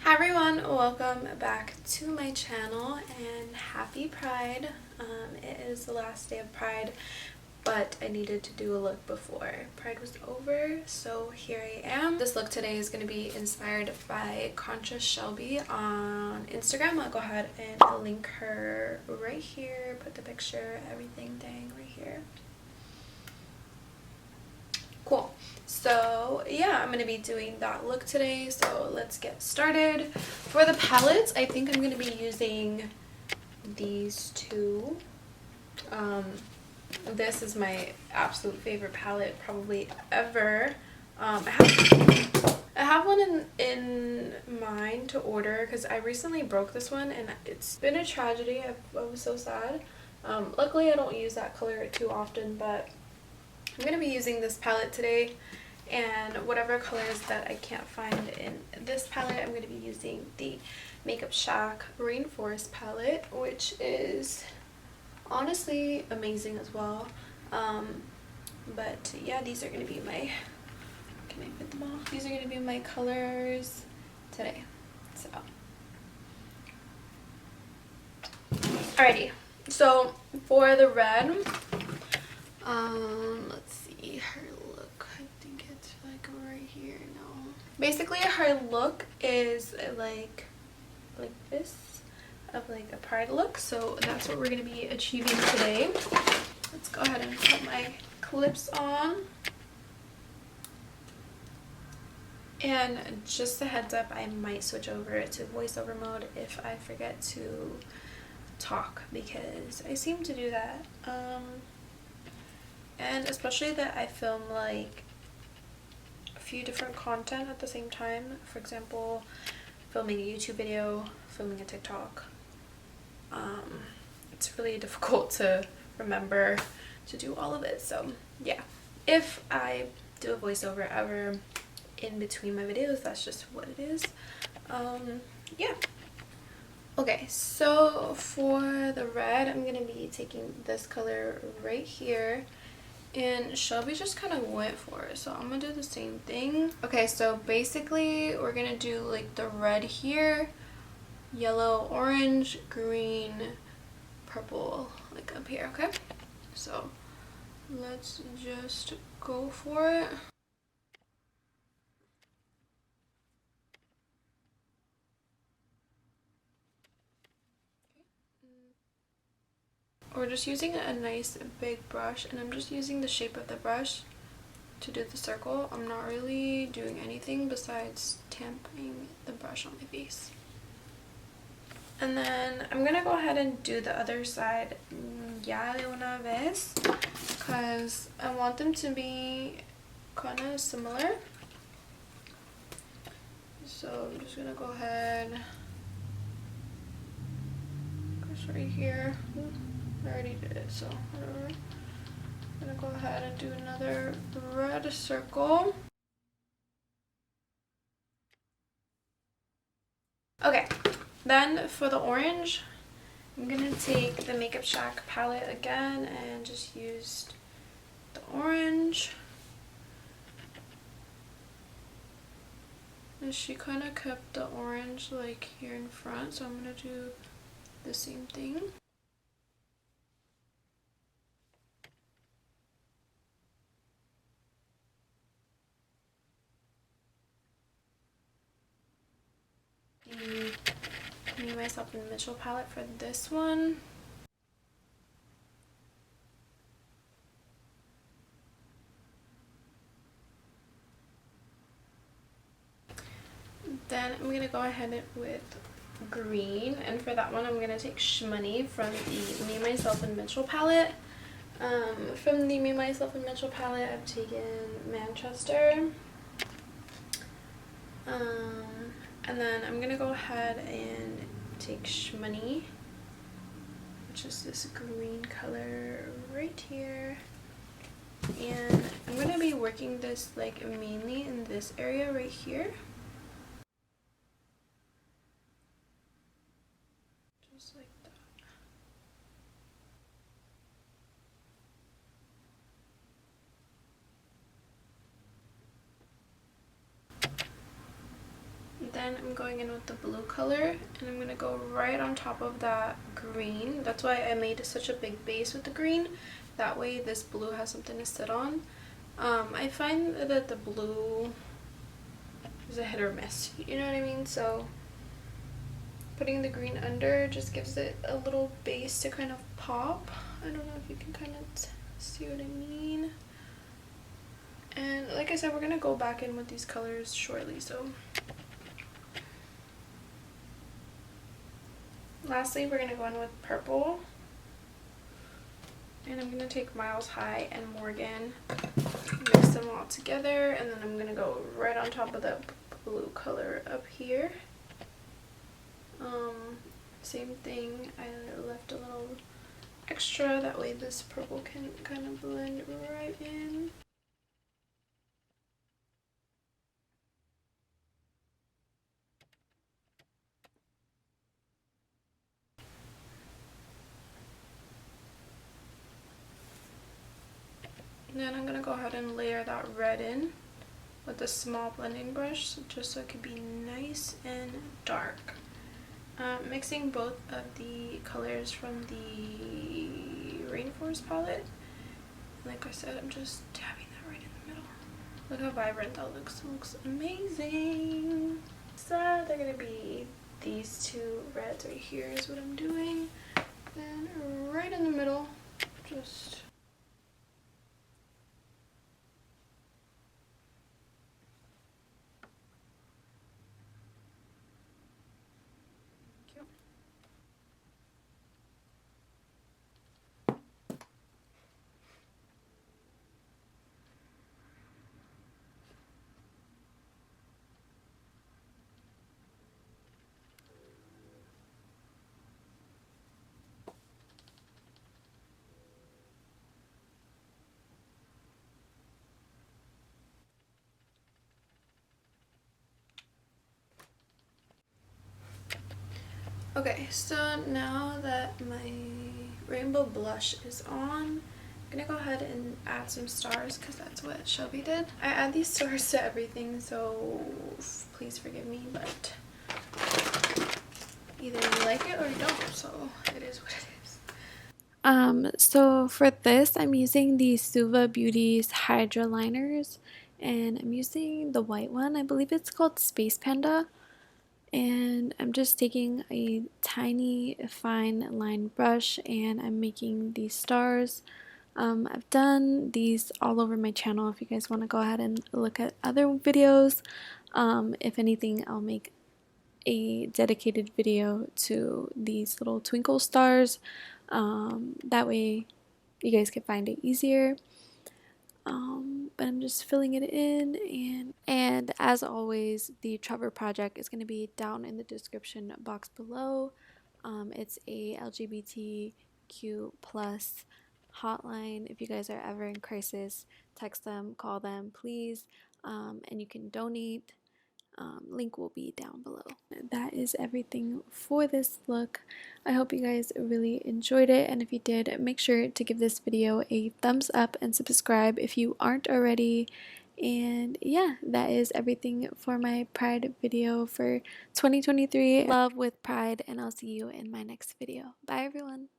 Hi everyone, welcome back to my channel and happy Pride. It is the last day of Pride, but I needed to do a look before Pride was over, so here I am. This look today is going to be inspired by Concha Shelby on Instagram. I'll go ahead and link her right here, put the picture, everything dang right here. Cool. So yeah, I'm going to be doing that look today, so let's get started. For the palettes, I think I'm going to be using these two. This is my absolute favorite palette probably ever. I have one in mind to order because I recently broke this one and it's been a tragedy. I was so sad. Luckily I don't use that color too often, but I'm going to be using this palette today, and whatever colors that I can't find in this palette, I'm going to be using the Makeup Shack Rainforest palette, which is honestly amazing as well. But yeah, these are going to be my, can I fit them all? These are going to be my colors today. So, alrighty. So for the red, let's see, her look, I think it's like right here. No, basically her look is like this, of like a Pride look, so that's what we're going to be achieving today. Let's go ahead and put my clips on. And just a heads up, I might switch over to voiceover mode if I forget to talk, because I seem to do that. And especially that I film like a few different content at the same time. For example, filming a YouTube video, filming a TikTok. It's really difficult to remember to do all of it. So yeah, if I do a voiceover ever in between my videos, that's just what it is. Yeah. Okay, so for the red, I'm gonna be taking this color right here, and Shelby just kind of went for it, so I'm gonna do the same thing. Okay, so basically we're gonna do like the red here, yellow, orange, green, purple, like up here. Okay, so let's just go for it. We're just using a nice big brush, and I'm just using the shape of the brush to do the circle. I'm not really doing anything besides tamping the brush on my face. And then I'm gonna go ahead and do the other side ya de una vez, because I want them to be kind of similar. So I'm just gonna go ahead, goes right here. I already did it, so whatever. I'm gonna go ahead and do another red circle. Okay, then for the orange, I'm gonna take the Makeup Shack palette again and just use the orange. And she kind of kept the orange like here in front, so I'm gonna do the same thing. Me, Myself, and Mitchell palette for this one. Then I'm gonna go ahead with green, and for that one I'm gonna take Shmoney from the Me, Myself, and Mitchell palette. From the Me, Myself, and Mitchell palette, I've taken Manchester. And then I'm gonna go ahead and take Shmoney, which is this green color right here. And I'm gonna be working this like mainly in this area right here. Just like that. then I'm going in with the blue color, and I'm going to go right on top of that green. That's why I made such a big base with the green. That way this blue has something to sit on. I find that the blue is a hit or miss, you know what I mean? So putting the green under just gives it a little base to kind of pop. I don't know if you can kind of see what I mean. And like I said, we're going to go back in with these colors shortly, so. Lastly, we're going to go in with purple. And I'm going to take Miles High and Morgan, mix them all together, and then I'm going to go right on top of the blue color up here. Same thing, I left a little extra, that way this purple can kind of blend right in. And then I'm going to go ahead and layer that red in with a small blending brush, just so it could be nice and dark. Mixing both of the colors from the Rainforest palette. Like I said, I'm just tapping that right in the middle. Look how vibrant that looks. It looks amazing. So they're gonna be these two reds right here is what I'm doing. Then right in the middle, just okay, so now that my rainbow blush is on, I'm gonna go ahead and add some stars because that's what Shelby did. I add these stars to everything, so please forgive me, but either you like it or you don't, so it is what it is. So for this, I'm using the Suva Beauty's Hydraliners, and I'm using the white one. I believe it's called Space Panda. And I'm just taking a tiny fine line brush and I'm making these stars. I've done these all over my channel if you guys want to go ahead and look at other videos. If anything, I'll make a dedicated video to these little twinkle stars. That way you guys can find it easier. But I'm just filling it in, and as always, the Trevor project is going to be down in the description box below. It's a LGBTQ plus hotline. If you guys are ever in crisis, text them, call them, please, and you can donate. Link will be down below. That is everything for this look. I hope you guys really enjoyed it, and if you did, make sure to give this video a thumbs up and subscribe if you aren't already. And yeah, that is everything for my Pride video for 2023. Love with Pride, and I'll see you in my next video. Bye everyone.